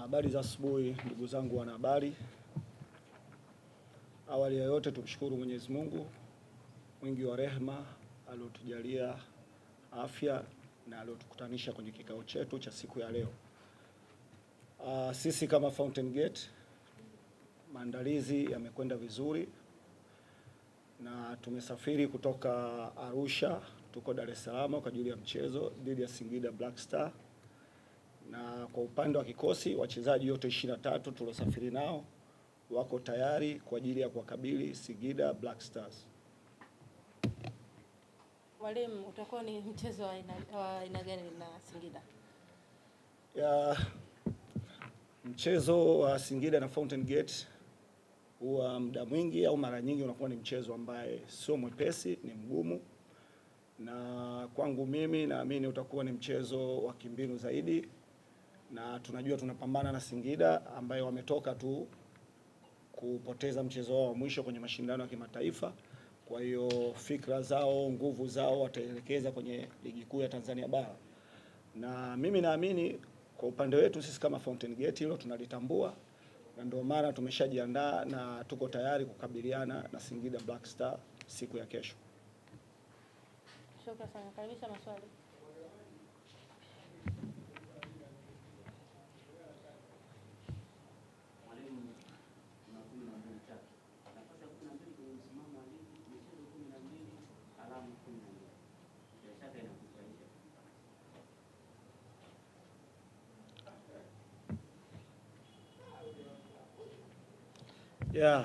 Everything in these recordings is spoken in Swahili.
Habari za asubuhi ndugu zangu wanahabari. Awali ya yote tumshukuru Mwenyezi Mungu mwingi wa rehema aliotujalia afya na aliotukutanisha kwenye kikao chetu cha siku ya leo. Sisi kama Fountain Gate maandalizi yamekwenda vizuri na tumesafiri kutoka Arusha, tuko Dar es Salaam kwa ajili ya mchezo dhidi ya Singida Black Star. Na kwa upande wa kikosi wachezaji wote 23 tuliosafiri nao wako tayari kwa ajili ya kuwakabili Singida Black Stars. Mwalimu, utakuwa ni mchezo wa aina gani na Singida? Mchezo wa Singida na Fountain Gate huwa muda mwingi au mara nyingi unakuwa ni mchezo ambaye sio mwepesi, ni mgumu, na kwangu mimi naamini utakuwa ni mchezo wa kimbinu zaidi, na tunajua tunapambana na Singida ambaye wametoka tu kupoteza mchezo wao wa mwisho kwenye mashindano ya kimataifa. Kwa hiyo fikra zao, nguvu zao wataelekeza kwenye ligi kuu ya Tanzania bara, na mimi naamini kwa upande wetu sisi kama Fountain Gate hilo tunalitambua, na ndio maana tumeshajiandaa na tuko tayari kukabiliana na Singida Black Star siku ya kesho. Shukrani sana. Karibisha maswali.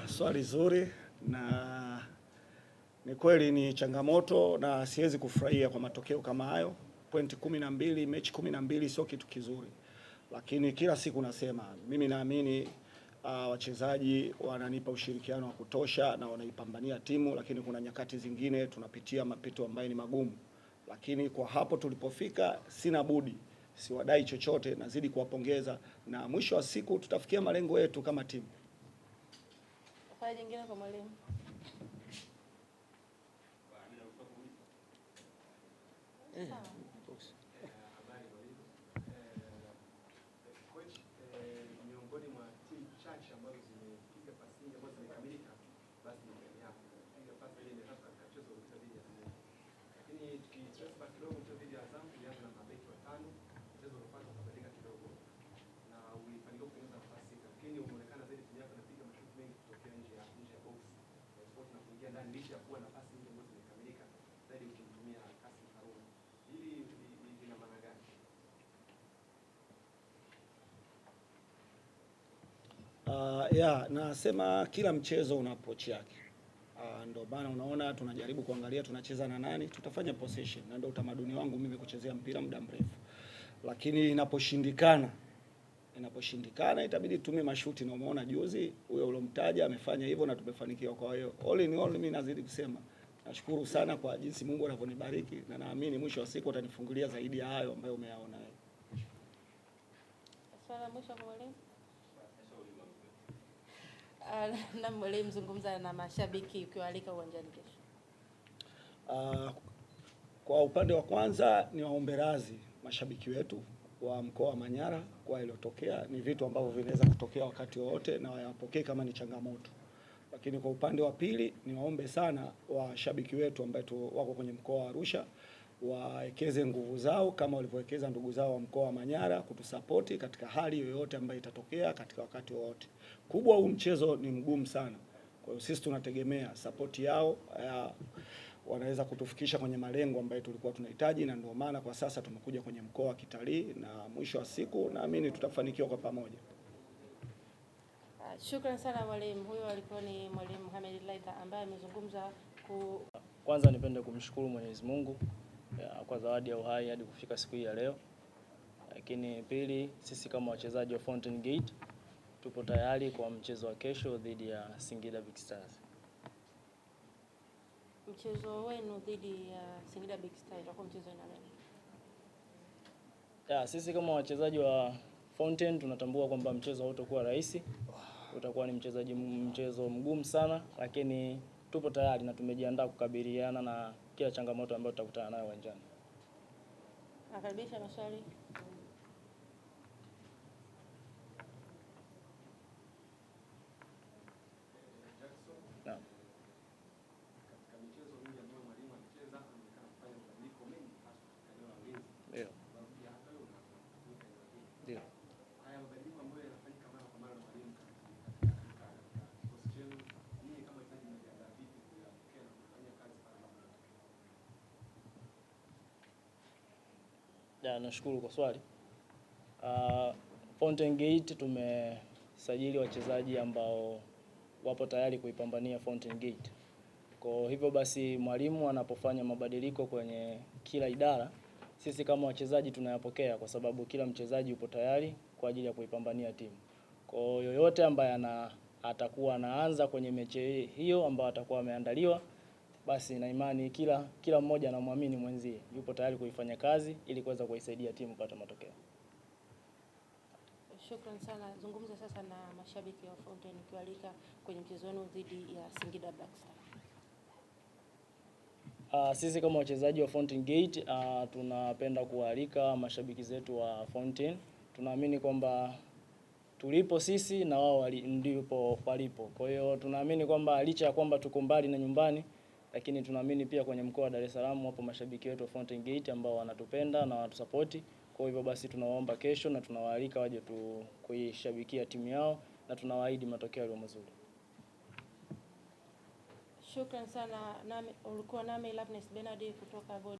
Swali zuri, na ni kweli ni changamoto na siwezi kufurahia kwa matokeo kama hayo. Pointi 12, mechi 12 sio kitu kizuri, lakini kila siku nasema mimi naamini wachezaji wananipa ushirikiano wa kutosha na wanaipambania timu, lakini kuna nyakati zingine tunapitia mapito ambayo ni magumu, lakini kwa hapo tulipofika sina budi, siwadai chochote, nazidi kuwapongeza na mwisho wa siku tutafikia malengo yetu kama timu. Swali jingine kwa mwalimu. Miongoni mwa timu chache ambazo zimepiga pasi nyingi ambazo zimekamilika, basi ni timu yako. Piga pasi ile ndio katika mchezo uliopita dhidi ya Azam. Lakini tukitrace back kidogo, mchezo dhidi ya Azam ulianza na mabeki watano, mchezo uliopata kubadilika kidogo na ulifanikiwa kutengeneza nafasi, lakini umeonekana zaidi timu yako inapiga mashuti mengi kutokea nje ya box. Sport na kuingia ndani licha ya kuwa nafasi nyingi ambazo zimekamilika zaidi ukimtumia Kasim Haruna. Hili lina maana gani? Nasema kila mchezo una approach yake. Ndio maana unaona tunajaribu kuangalia tunacheza na nani, tutafanya possession, na ndio utamaduni wangu mimi kuchezea mpira muda mrefu. Lakini inaposhindikana itabidi tutumie mashuti, na umeona juzi huyo ulomtaja amefanya hivyo na tumefanikiwa. Kwa hiyo all in all mimi nazidi kusema nashukuru sana kwa jinsi Mungu anavyonibariki, na naamini mwisho wa siku atanifungulia zaidi ya hayo ambayo umeyaona wewe. Swali mwisho kwa mwalimu. Na mwalimu, zungumza na mashabiki ukiwaalika uwanjani kesho. Kwa upande wa kwanza ni waombe radhi mashabiki wetu wa mkoa wa Manyara kwa iliyotokea. Ni vitu ambavyo vinaweza kutokea wakati wowote na wayapokee kama ni changamoto. Lakini kwa upande wa pili ni waombe sana washabiki wetu ambao wako kwenye mkoa wa Arusha waekeze nguvu zao kama walivyowekeza ndugu zao wa mkoa wa Manyara kutusapoti katika hali yoyote ambayo itatokea katika wakati wowote. Kubwa, huu mchezo ni mgumu sana. Kwa hiyo sisi tunategemea support yao, wanaweza kutufikisha kwenye malengo ambayo tulikuwa tunahitaji, na ndio maana kwa sasa tumekuja kwenye mkoa wa kitalii, na mwisho wa siku naamini tutafanikiwa kwa pamoja. Shukrani sana mwalimu. Huyo alikuwa ni mwalimu Mohamed Laitha ambaye amezungumza Kwanza nipende kumshukuru Mwenyezi Mungu kwa zawadi ya uhai hadi kufika siku hii ya leo. Lakini pili, sisi kama wachezaji wa Fountain Gate tupo tayari kwa mchezo wa kesho dhidi ya Singida Big Stars. Mchezo wenu dhidi ya Singida Big Stars utakuwa mchezo aina gani? Sisi kama wachezaji wa Fountain tunatambua kwamba mchezo hautakuwa rahisi. Utakuwa ni mchezo mgumu sana, lakini tupo tayari na tumejiandaa kukabiliana na kila changamoto ambayo tutakutana nayo uwanjani. Nakaribisha maswali. Nashukuru kwa swali. Fountain Gate tumesajili wachezaji ambao wapo tayari kuipambania Fountain Gate. Kwa hivyo basi mwalimu anapofanya mabadiliko kwenye kila idara, sisi kama wachezaji tunayapokea kwa sababu kila mchezaji yupo tayari kwa ajili ya kuipambania timu. Kwa yoyote ambaye atakuwa anaanza kwenye mechi hiyo ambayo atakuwa ameandaliwa, basi na imani kila mmoja anamwamini mwenzie, yupo tayari kuifanya kazi ili kuweza kuisaidia timu kupata matokeo. Shukrani sana. Zungumza sasa na mashabiki wa Fountain ukiwalika kwenye mchezo wenu dhidi ya Singida Black Stars. Sisi kama wachezaji wa Fountain Gate tunapenda kualika mashabiki zetu wa Fountain. Tunaamini kwamba tulipo sisi na wao ndipo walipo. Kwa hiyo tunaamini kwamba licha ya kwamba tuko mbali na nyumbani, lakini tunaamini pia kwenye mkoa wa Dar es Salaam wapo mashabiki wetu wa Fountain Gate ambao wanatupenda na wanatusupport. Kwa hivyo basi tunawaomba kesho na tunawaalika waje kuishabikia timu yao na tunawaahidi matokeo yaliyo mazuri. Shukrani sana. Ulikuwa nami Loveness Bernard kutoka